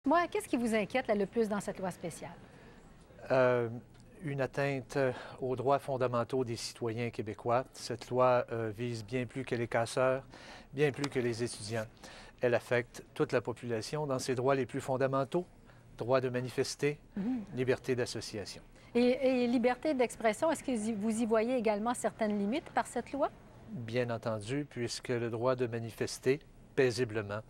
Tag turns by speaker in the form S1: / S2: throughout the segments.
S1: Dites-moi, qu'est-ce qui vous inquiète le plus dans cette loi spéciale?
S2: Une atteinte aux droits fondamentaux des citoyens québécois. Cette loi vise bien plus que les casseurs, bien plus que les étudiants. Elle affecte toute la population dans ses droits les plus fondamentaux, droit de manifester, liberté d'association.
S1: Et liberté d'expression, est-ce que vous y voyez également certaines limites par cette loi?
S2: Bien entendu, puisque le droit de manifester paisiblement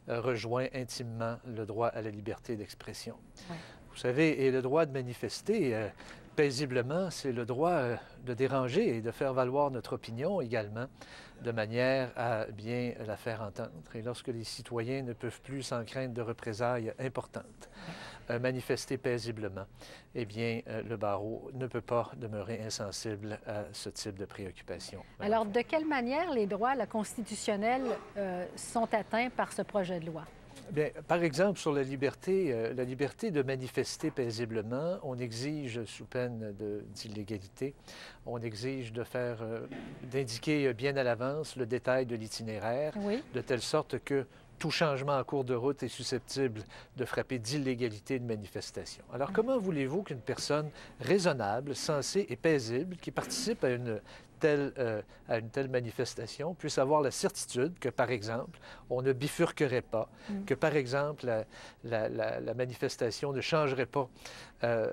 S2: rejoint intimement le droit à la liberté d'expression.
S1: Oui.
S2: Vous savez, et le droit de manifester paisiblement, c'est le droit de déranger et de faire valoir notre opinion également, de manière à bien la faire entendre. Et lorsque les citoyens ne peuvent plus, sans crainte de représailles importantes, manifester paisiblement, eh bien, le barreau ne peut pas demeurer insensible à ce type de préoccupation.
S1: Alors, de quelle manière les droits constitutionnels sont atteints par ce projet de loi?
S2: Bien, par exemple, sur la liberté de manifester paisiblement, on exige, sous peine d'illégalité, on exige d'indiquer bien à l'avance le détail de l'itinéraire,
S1: oui,
S2: de telle sorte que tout changement en cours de route est susceptible de frapper d'illégalité de manifestation. Alors, comment voulez-vous qu'une personne raisonnable, sensée et paisible qui participe à une telle manifestation puisse avoir la certitude que, par exemple, on ne bifurquerait pas, que, par exemple, la manifestation ne changerait pas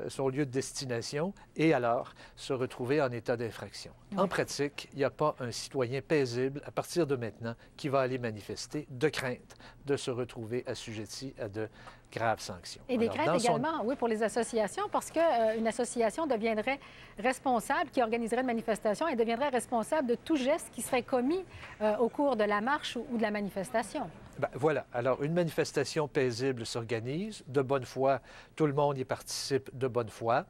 S2: son lieu de destination et alors se retrouver en état d'infraction.
S1: Oui.
S2: En pratique, il n'y a pas un citoyen paisible à partir de maintenant qui va aller manifester de crainte de se retrouver assujetti à de graves sanctions.
S1: Et des craintes également, oui, pour les associations, parce qu'une association deviendrait responsable, qui organiserait une manifestation, elle deviendrait responsable de tout geste qui serait commis au cours de la marche ou de la manifestation.
S2: Ben, voilà. Alors, une manifestation paisible s'organise, de bonne foi, tout le monde y participe de bonne foi,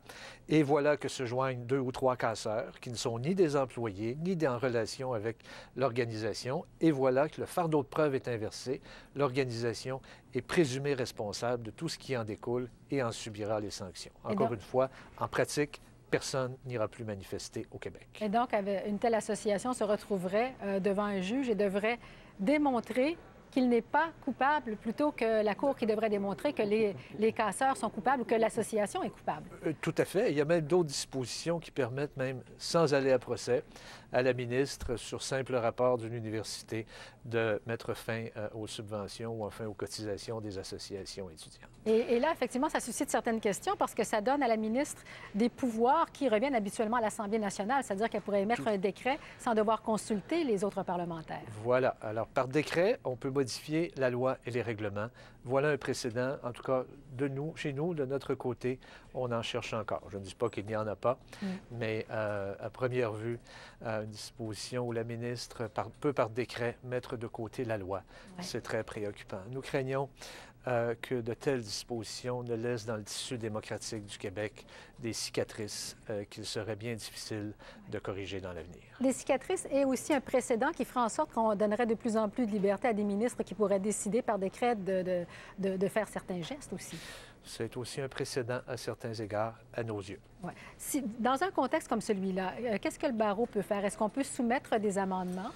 S2: et voilà que se joignent 2 ou 3 casseurs qui ne sont ni des employés, ni en relation avec l'organisation, et voilà que le fardeau de preuve est inversé. L'organisation est présumée responsable de tout ce qui en découle et en subira les sanctions. Encore une fois, en pratique, personne n'ira plus manifester au Québec.
S1: Et donc, une telle association se retrouverait devant un juge et devrait démontrer qu'il n'est pas coupable, plutôt que la Cour qui devrait démontrer que les casseurs sont coupables ou que l'association est coupable.
S2: Tout à fait. Il y a même d'autres dispositions qui permettent, même sans aller à procès, à la ministre, sur simple rapport d'une université, de mettre fin aux subventions ou enfin aux cotisations des associations étudiantes.
S1: Et là, effectivement, ça suscite certaines questions parce que ça donne à la ministre des pouvoirs qui reviennent habituellement à l'Assemblée nationale, c'est-à-dire qu'elle pourrait émettre un décret sans devoir consulter les autres parlementaires.
S2: Voilà. Alors, par décret, on peut modifier la loi et les règlements. Voilà un précédent, en tout cas, chez nous, de notre côté, on en cherche encore. Je ne dis pas qu'il n'y en a pas, mais à première vue, une disposition où la ministre peut, par décret, mettre de côté la loi. Ouais. C'est très préoccupant. Nous craignons que de telles dispositions ne laissent dans le tissu démocratique du Québec des cicatrices qu'il serait bien difficile de corriger dans l'avenir.
S1: Des cicatrices et aussi un précédent qui ferait en sorte qu'on donnerait de plus en plus de liberté à des ministres qui pourraient décider par décret de faire certains gestes aussi.
S2: C'est aussi un précédent à certains égards, à nos yeux.
S1: Ouais. Dans un contexte comme celui-là, qu'est-ce que le barreau peut faire? Est-ce qu'on peut soumettre des amendements?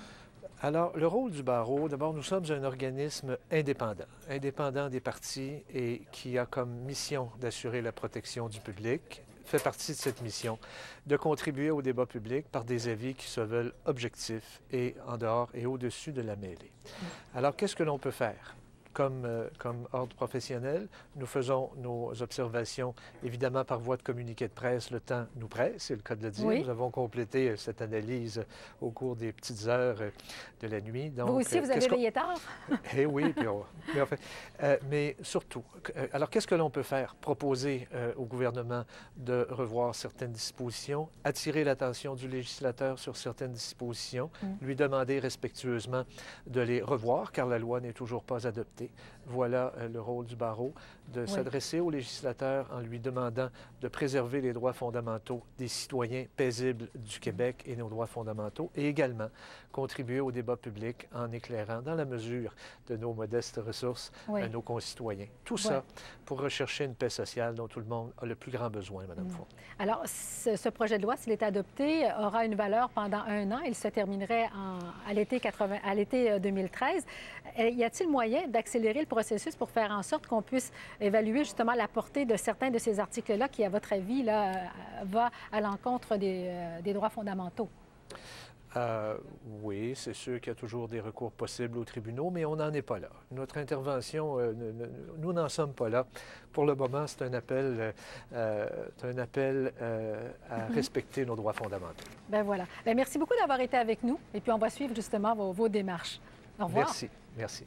S2: Alors, le rôle du barreau, d'abord, nous sommes un organisme indépendant des partis et qui a comme mission d'assurer la protection du public, fait partie de cette mission, de contribuer au débat public par des avis qui se veulent objectifs et en dehors et au-dessus de la mêlée. Alors, qu'est-ce que l'on peut faire? Comme ordre professionnel, nous faisons nos observations, évidemment, par voie de communiqué de presse, le temps nous presse, c'est le cas de le dire. Oui. Nous avons complété cette analyse au cours des petites heures de la nuit. Donc,
S1: vous aussi, vous avez veillé tard?
S2: Eh oui, mais surtout, alors qu'est-ce que l'on peut faire? Proposer au gouvernement de revoir certaines dispositions, attirer l'attention du législateur sur certaines dispositions, lui demander respectueusement de les revoir, car la loi n'est toujours pas adoptée. Voilà le rôle du barreau, de s'adresser au législateur en lui demandant de préserver les droits fondamentaux des citoyens paisibles du Québec et nos droits fondamentaux, et également contribuer au débat public en éclairant, dans la mesure de nos modestes ressources, nos concitoyens. Tout ça pour rechercher une paix sociale dont tout le monde a le plus grand besoin, Mme Font.
S1: Alors, ce projet de loi, s'il est adopté, aura une valeur pendant 1 an. Il se terminerait à l'été 2013. Y a-t-il moyen d'accélérer accélérer le processus pour faire en sorte qu'on puisse évaluer justement la portée de certains de ces articles-là qui, à votre avis, là, va à l'encontre des droits fondamentaux?
S2: Oui, c'est sûr qu'il y a toujours des recours possibles aux tribunaux, mais on n'en est pas là. Notre intervention, nous n'en sommes pas là. Pour le moment, c'est un appel, à respecter nos droits fondamentaux.
S1: Ben voilà. Ben merci beaucoup d'avoir été avec nous et puis on va suivre justement vos démarches. Au revoir.
S2: Merci. Merci.